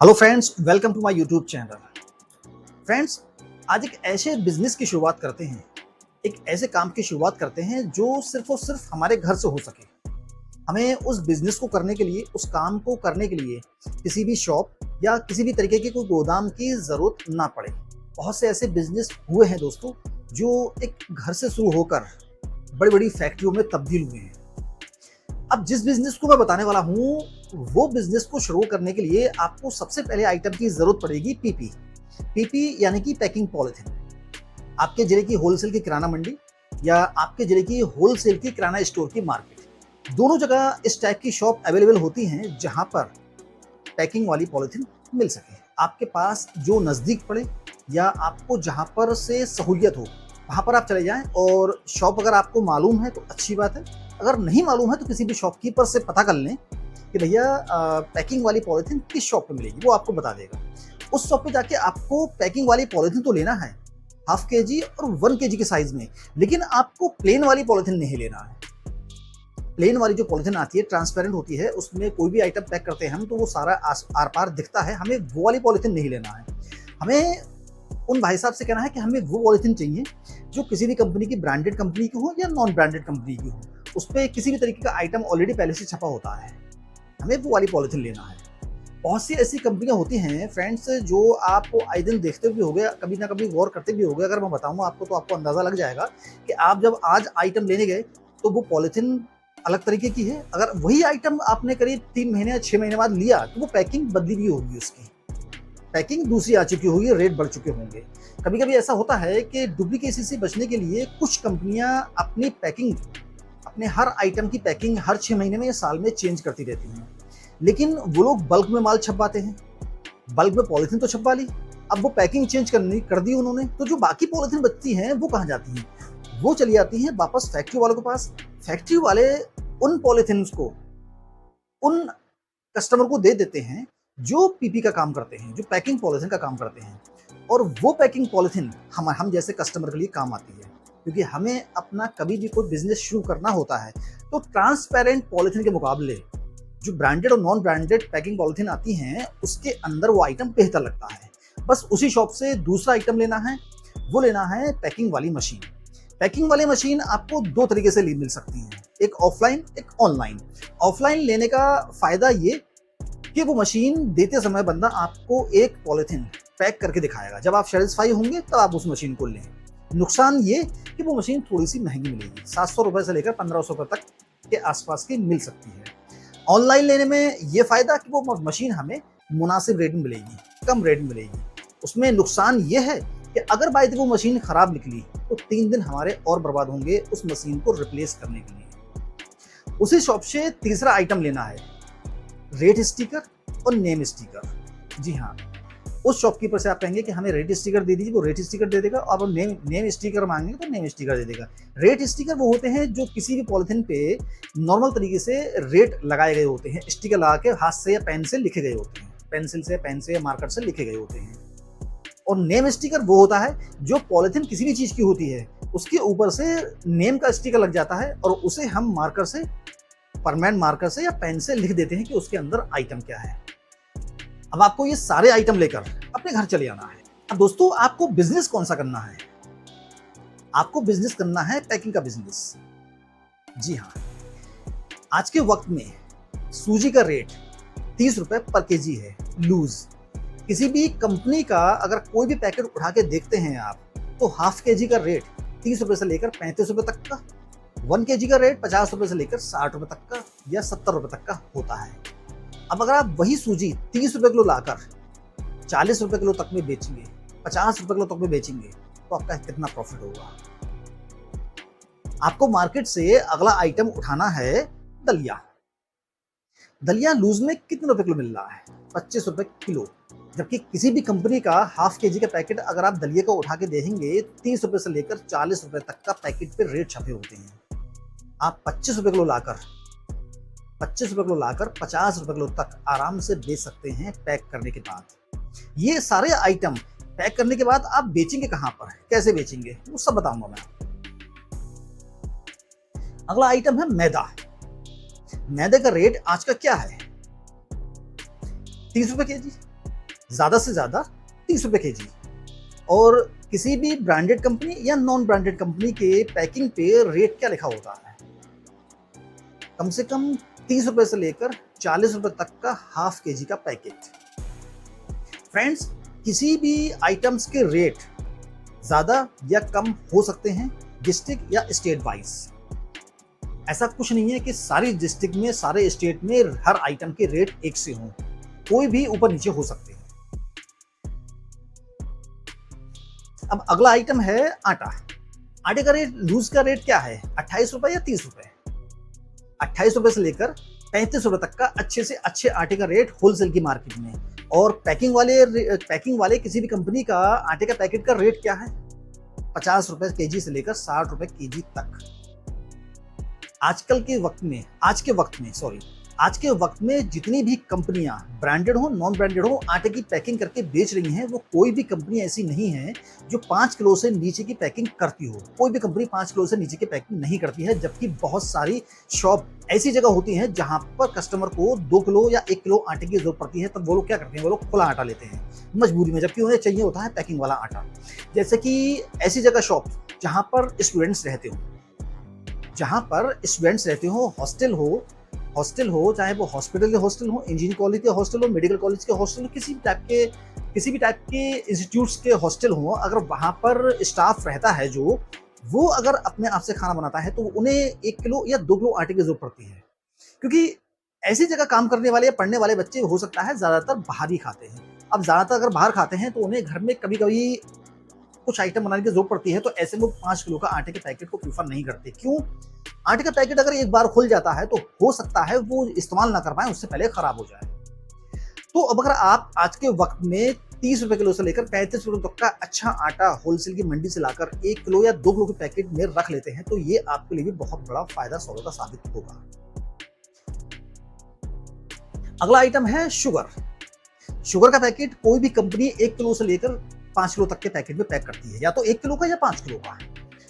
Hello friends, welcome to my YouTube channel. Friends, आज एक ऐसे बिजनेस की शुरुआत करते हैं, एक ऐसे काम की शुरुआत करते हैं जो सिर्फ और सिर्फ हमारे घर से हो सके। हमें उस बिजनेस को करने के लिए, उस काम को करने के लिए किसी भी शॉप या किसी भी तरीके के कोई गोदाम की ज़रूरत ना पड़े। बहुत से ऐसे बिजनेस हुए हैं दोस्तों, जो एक घर से शुरू होकर बड़ी-बड़ी फैक्ट्रियों में तब्दील हुए हैं। अब जिस बिजनेस को मैं बताने वाला हूँ, वो बिजनेस को शुरू करने के लिए आपको सबसे पहले आइटम की ज़रूरत पड़ेगी पीपी। पीपी यानी कि पैकिंग पॉलिथीन। आपके ज़िले की होलसेल की किराना मंडी या आपके ज़िले की होलसेल की किराना स्टोर की मार्केट, दोनों जगह इस टाइप की शॉप अवेलेबल होती हैं जहाँ पर पैकिंग वाली पॉलिथीन मिल सके। आपके पास जो नज़दीक पड़े या आपको जहाँ पर से सहूलियत हो, वहाँ पर आप चले जाएँ। और शॉप अगर आपको मालूम है तो अच्छी बात है, अगर नहीं मालूम है तो किसी भी शॉपकीपर से पता कर लें कि भैया पैकिंग वाली पॉलिथीन किस शॉप पे मिलेगी, वो आपको बता देगा। उस शॉप पे जाके आपको पैकिंग वाली पॉलिथीन तो लेना है, हाफ केजी और 1 केजी के साइज में, लेकिन आपको प्लेन वाली पॉलिथीन नहीं लेना है। प्लेन वाली जो पॉलिथीन आती है, ट्रांसपेरेंट होती है, उसमें कोई भी आइटम पैक करते हैं हम तो वो सारा आर पार दिखता है, हमें वो वाली पॉलिथीन नहीं लेना है। हमें उन भाई साहब से कहना है कि हमें वो पॉलिथीन चाहिए जो किसी भी कंपनी की, ब्रांडेड कंपनी की हो या नॉन ब्रांडेड कंपनी की हो, उस पर किसी भी तरीके का आइटम ऑलरेडी पहले से छपा होता है, हमें वो वाली पॉलिथीन लेना है। बहुत सी ऐसी कंपनियां होती हैं फ्रेंड्स, जो आप आए दिन देखते भी होंगे, कभी ना कभी गौर करते भी होंगे। अगर मैं बताऊंगा आपको तो आपको अंदाजा लग जाएगा कि आप जब आज आइटम लेने गए तो वो पॉलिथीन अलग तरीके की है, अगर वही आइटम आपने करीब 3 महीने या 6 महीने बाद लिया तो वो पैकिंग बदली हुई होगी, उसकी पैकिंग दूसरी आ चुकी होगी, रेट बढ़ चुके होंगे। कभी कभी ऐसा होता है कि डुप्लीकेसी से बचने के लिए कुछ कंपनियां अपनी पैकिंग, अपने हर आइटम की पैकिंग हर 6 महीने में या साल में चेंज करती रहती हैं। लेकिन वो लोग बल्क में माल छपवाते हैं, बल्क में पॉलिथीन तो छपवा ली, अब वो पैकिंग चेंज करनी कर दी उन्होंने, तो जो बाकी पॉलिथीन बचती हैं वो कहाँ जाती हैं? वो चली जाती हैं वापस फैक्ट्री वालों के पास। फैक्ट्री वाले उन पॉलिथीन को उन कस्टमर को दे देते हैं जो पीपी का काम करते हैं, जो पैकिंग पॉलिथीन का काम करते हैं। और वो पैकिंग पॉलिथीन हम जैसे कस्टमर के लिए काम आती है, क्योंकि हमें अपना कभी भी कोई बिजनेस शुरू करना होता है तो ट्रांसपेरेंट पॉलिथीन के मुकाबले जो ब्रांडेड और नॉन ब्रांडेड पैकिंग पॉलिथीन आती हैं, उसके अंदर वो आइटम बेहतर लगता है। बस उसी शॉप से दूसरा आइटम लेना है, वो लेना है पैकिंग वाली मशीन। पैकिंग वाली मशीन आपको 2 तरीके से मिल सकती हैं, एक ऑफलाइन, एक ऑनलाइन। ऑफलाइन लेने का फायदा ये कि वो मशीन देते समय बंदा आपको एक पॉलिथीन पैक करके दिखाएगा, जब आप सेटिस्फाई होंगे तब आप उस मशीन को लें। नुकसान ये कि वो मशीन थोड़ी सी महंगी मिलेगी, 700 रुपए से लेकर 1500 रुपए तक के आसपास की मिल सकती है। ऑनलाइन लेने में ये फायदा कि वो मशीन हमें मुनासिब रेट में मिलेगी, कम रेट में मिलेगी। उसमें नुकसान ये है कि अगर बाई वो मशीन खराब निकली तो 3 दिन हमारे और बर्बाद होंगे उस मशीन को रिप्लेस करने के लिए। उसी शॉप से तीसरा आइटम लेना है, रेट स्टिकर और नेम स्टिकर। जी हाँ, उस शॉपकीपर से आप कहेंगे कि हमें रेट स्टिकर दे दीजिए, वो रेट स्टिकर दे देगा। और नेम स्टिकर मांगेंगे तो नेम स्टिकर दे देगा। रेट स्टिकर वो होते हैं जो किसी भी पॉलिथीन पे नॉर्मल तरीके से रेट लगाए गए होते हैं, स्टिकर लगा के हाथ से या पेन से लिखे गए होते हैं, पेंसिल से, पेन से या मार्कर से लिखे गए होते हैं। और नेम स्टिकर वो होता है जो पॉलिथीन किसी भी चीज की होती है, उसके ऊपर से नेम का स्टिकर लग जाता है और उसे हम मार्कर से, परमानेंट मार्कर से या पेन से लिख देते हैं कि उसके अंदर आइटम क्या है। अब आपको ये सारे आइटम लेकर अपने घर चले आना है। अब दोस्तों, आपको बिजनेस कौन सा करना है? आपको बिजनेस करना है पैकिंग का बिजनेस। जी हाँ, आज के वक्त में सूजी का रेट 30 रुपए पर केजी है, लूज। किसी भी कंपनी का अगर कोई भी पैकेट उठा के देखते हैं आप, तो हाफ केजी का रेट 30 रुपए से लेकर 35 रुपए तक का, 1 केजी का रेट 50 रुपए से लेकर 60 रुपए तक का या 70 रुपए तक का होता है। अब अगर आप वही सूजी 30 रुपए किलो लाकर 40 रुपए किलो तक में बेचेंगे, 50 रुपए किलो तक में बेचेंगे, तो आपका कितना प्रॉफिट होगा? आपको मार्केट से अगला आइटम उठाना है दलिया। दलिया लूज में कितने रुपए किलो मिल रहा है? 25 रुपए किलो। जबकि किसी भी कंपनी का हाफ केजी का पैकेट अगर आप दलिया का उठा के देखेंगे, 30 रुपए से लेकर 40 रुपए तक का पैकेट पे रेट छपे होते हैं। आप 25 रुपए किलो लाकर 50 रुपए किलो तक आराम से बेच सकते हैं पैक करने के बाद। ये सारे आइटम पैक करने के बाद आप बेचेंगे कहां पर, कैसे बेचेंगे, वो सब बताऊंगा मैं। अगला आइटम है मैदा। मैदे का रेट आज का क्या है? 30 रुपए केजी। ज़्यादा से ज़्यादा 30 रुपये केजी। और किसी भी ब्रांडेड कंपनी या नॉन ब्रांडेड कंपनी के पैकिंग पे रेट क्या लिखा होता है? कम से कम 30 रुपये से लेकर 40 रुपये तक का हाफ केजी का पैकेट। फ्रेंड्स, किसी भी आइटम्स के रेट ज़्यादा या कम हो सकते हैं डिस्ट्रिक्ट या स्टेट वाइज। ऐसा कुछ नहीं है कि सारी डिस्ट्रिक्ट में, सारे स्टेट में हर आइटम के रेट एक से हों, कोई भी ऊपर नीचे हो सकते हैं। अब अगला आइटम है आटा। आटे का रेट, लूज का रेट क्या है? 28 रुपये या 30 रुपये। 28 रुपये से लेकर 35 रुपये तक का अच्छे से अच्छे आटे का रेट होलसेल की मार्केट में। और पैकिंग वाले किसी भी कंपनी का आटे का पैकेट का रेट क्या है? 50 रुपये केजी से लेकर 60 रुपये केजी तक। आज के वक्त में जितनी भी कंपनियां ब्रांडेड हो, नॉन ब्रांडेड हो, आटे की पैकिंग करके बेच रही हैं, वो कोई भी कंपनी ऐसी नहीं है जो 5 किलो से नीचे की पैकिंग करती हो। कोई भी कंपनी 5 किलो से नीचे की पैकिंग नहीं करती है, जबकि बहुत सारी शॉप ऐसी जगह होती हैं जहां पर कस्टमर को 2 किलो या 1 किलो आटे की जरूरत पड़ती है, तब वो लोग क्या करते हैं? वो लोग खुला आटा लेते हैं मजबूरी में, जबकि उन्हें चाहिए होता है पैकिंग वाला आटा। जैसे कि ऐसी जगह शॉप जहां पर स्टूडेंट्स रहते हो, हॉस्टल हो, चाहे वो हॉस्पिटल के हॉस्टल हो, इंजीनियरिंग कॉलेज के हॉस्टल हो, मेडिकल कॉलेज के हॉस्टल हो, किसी भी टाइप के इंस्टीट्यूट्स के हॉस्टल हो, अगर वहाँ पर स्टाफ रहता है जो वो अगर अपने आप से खाना बनाता है तो उन्हें 1 किलो या 2 किलो आटे की जरूरत पड़ती है। क्योंकि ऐसी जगह काम करने वाले या पढ़ने वाले बच्चे हो सकता है ज़्यादातर बाहर ही खाते हैं। अब ज़्यादातर अगर बाहर खाते हैं तो उन्हें घर में कभी-कभी कुछ आइटम बनाने की जरूरत पड़ती है, तो ऐसे में 5 किलो का आटे के पैकेट को प्रीफर नहीं करते। क्यों? आटे का पैकेट अगर एक बार खुल जाता है तो हो सकता है वो इस्तेमाल ना कर पाए, उससे पहले खराब हो जाए। तो अब अगर आप आज के वक्त में 30 रुपये किलो से लेकर 35 रुपये तक का अच्छा आटा होलसेल की मंडी से लाकर 1 किलो या 2 किलो के पैकेट में रख लेते हैं, तो ये आपके लिए भी बहुत बड़ा फायदा सौदा साबित होगा। अगला आइटम है शुगर का पैकेट। कोई भी कंपनी 1 किलो से लेकर 5 किलो तक के पैकेट में पैक करती है, या तो 1 किलो का या 5 किलो का।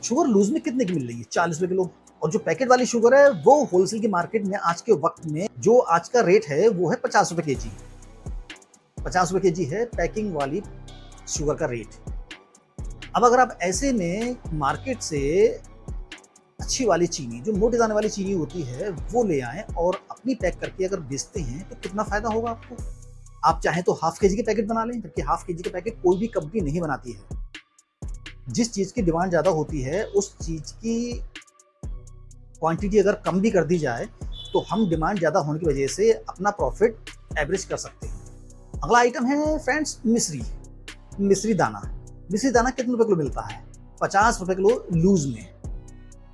शुगर लूज में कितने की मिल रही है? 40 रुपये किलो। और जो पैकेट वाली शुगर है वो होलसेल की मार्केट में आज के वक्त में जो आज का रेट है वो है 50 रुपये केजी। 50 रुपये केजी है पैकिंग वाली शुगर का रेट। अब अगर आप ऐसे में मार्केट से अच्छी वाली चीनी, जो मोटे दाने वाली चीनी होती है, वो ले आएं और अपनी पैक करके अगर बेचते हैं तो कितना फायदा होगा आपको। आप चाहें तो हाफ केजी के पैकेट बना लें, जबकि हाफ केजी के पैकेट कोई भी कंपनी नहीं बनाती है। जिस चीज की डिमांड ज्यादा होती है उस चीज की क्वांटिटी अगर कम भी कर दी जाए तो हम डिमांड ज़्यादा होने की वजह से अपना प्रॉफिट एवरेज कर सकते हैं। अगला आइटम है फ्रेंड्स मिश्री दाना। मिश्री दाना कितने रुपए किलो मिलता है? 50 रुपये किलो लूज में।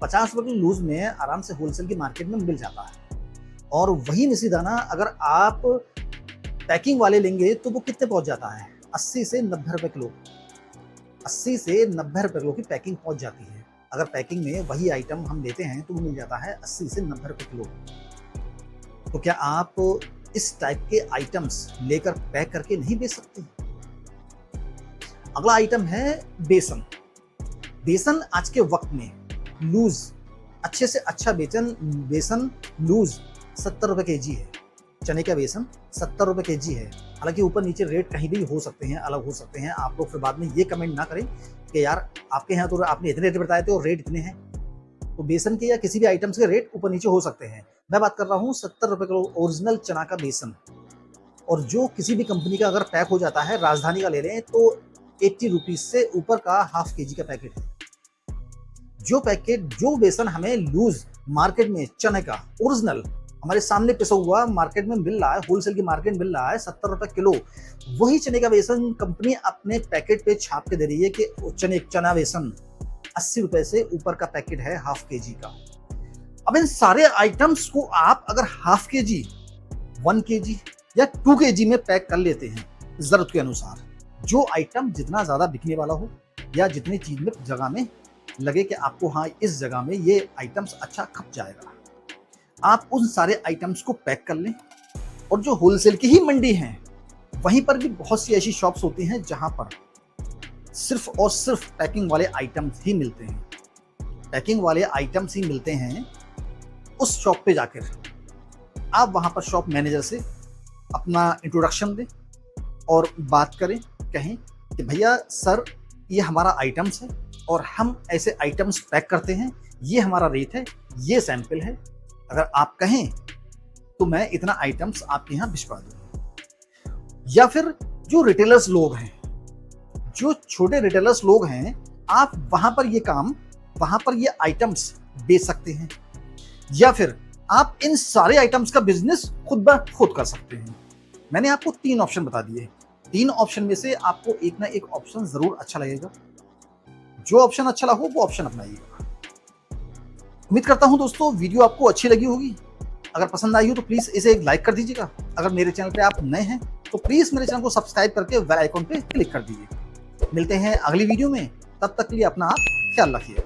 50 रुपये किलो लूज में आराम से होलसेल की मार्केट में मिल जाता है। और वही मिश्री दाना अगर आप पैकिंग वाले लेंगे तो वो कितने पहुंच जाता है? 80 से 90 रुपये किलो। 80 से 90 रुपये किलो की पैकिंग पहुंच जाती है। अगर पैकिंग में वही आइटम हम लेते हैं तो वो मिल जाता है 80 से 90 रुपये किलो। तो क्या आप इस टाइप के आइटम्स लेकर पैक करके नहीं बेच सकते? अगला आइटम है बेसन आज के वक्त में लूज, अच्छे से अच्छा बेसन लूज 70 रुपये केजी है। चने का बेसन 70 रुपये केजी है। हालांकि ऊपर नीचे रेट कहीं भी हो सकते हैं, अलग हो सकते हैं। आप लोग फिर बाद में ये कमेंट ना करें कि यार आपके यहाँ तो आपने इतने रेट बताए थे और रेट इतने हैं। तो बेसन के या किसी भी आइटम्स के रेट ऊपर नीचे हो सकते हैं। मैं बात कर रहा हूँ 70 रुपये किलो ओरिजिनल चना का बेसन। और जो किसी भी कंपनी का अगर पैक हो जाता है, राजधानी का ले लें तो 80 रुपीज से ऊपर का हाफ केजी का पैकेट है। जो बेसन हमें लूज मार्केट में चने का ओरिजिनल हमारे सामने पिसा हुआ मार्केट में मिल रहा है, होलसेल की मार्केट में मिल रहा है 70 रुपये किलो, वही चने का बेसन कंपनी अपने पैकेट पे छाप के दे रही है कि चना बेसन 80 रुपए से ऊपर का पैकेट है हाफ केजी का। अब इन सारे आइटम्स को आप अगर हाफ केजी, 1 केजी या 2 केजी में पैक कर लेते हैं जरूरत के अनुसार, जो आइटम जितना ज्यादा बिकने वाला हो या जितनी चीज में जगह में लगे कि आपको हाँ इस जगह में ये आइटम्स अच्छा खप जाएगा, आप उन सारे आइटम्स को पैक कर लें। और जो होलसेल की ही मंडी है वहीं पर भी बहुत सी ऐसी शॉप्स होती हैं जहां पर सिर्फ और सिर्फ पैकिंग वाले आइटम्स ही मिलते हैं। पैकिंग वाले आइटम्स ही मिलते हैं। उस शॉप पे जाकर आप वहां पर शॉप मैनेजर से अपना इंट्रोडक्शन दें, और बात करें, कहें कि भैया सर ये हमारा आइटम्स है और हम ऐसे आइटम्स पैक करते हैं, ये हमारा रेट है, ये सैंपल है, अगर आप कहें तो मैं इतना आइटम्स आपके यहाँ भिजवा दूँ। या फिर जो रिटेलर्स लोग हैं, जो छोटे रिटेलर्स लोग हैं, आप वहां पर ये काम, वहां पर ये आइटम्स बेच सकते हैं। या फिर आप इन सारे आइटम्स का बिजनेस खुद ब खुद कर सकते हैं। मैंने आपको 3 ऑप्शन बता दिए। 3 ऑप्शन में से आपको एक ना एक ऑप्शन जरूर अच्छा लगेगा। जो ऑप्शन अच्छा लगा वो ऑप्शन अपनाइएगा। उम्मीद करता हूं दोस्तों वीडियो आपको अच्छी लगी होगी। अगर पसंद आई हो तो प्लीज इसे एक लाइक कर दीजिएगा। अगर मेरे चैनल पे आप नए हैं तो प्लीज मेरे चैनल को सब्सक्राइब करके बेल आइकन पे क्लिक कर दीजिए। मिलते हैं अगली वीडियो में, तब तक के लिए अपना आप ख्याल रखिएगा।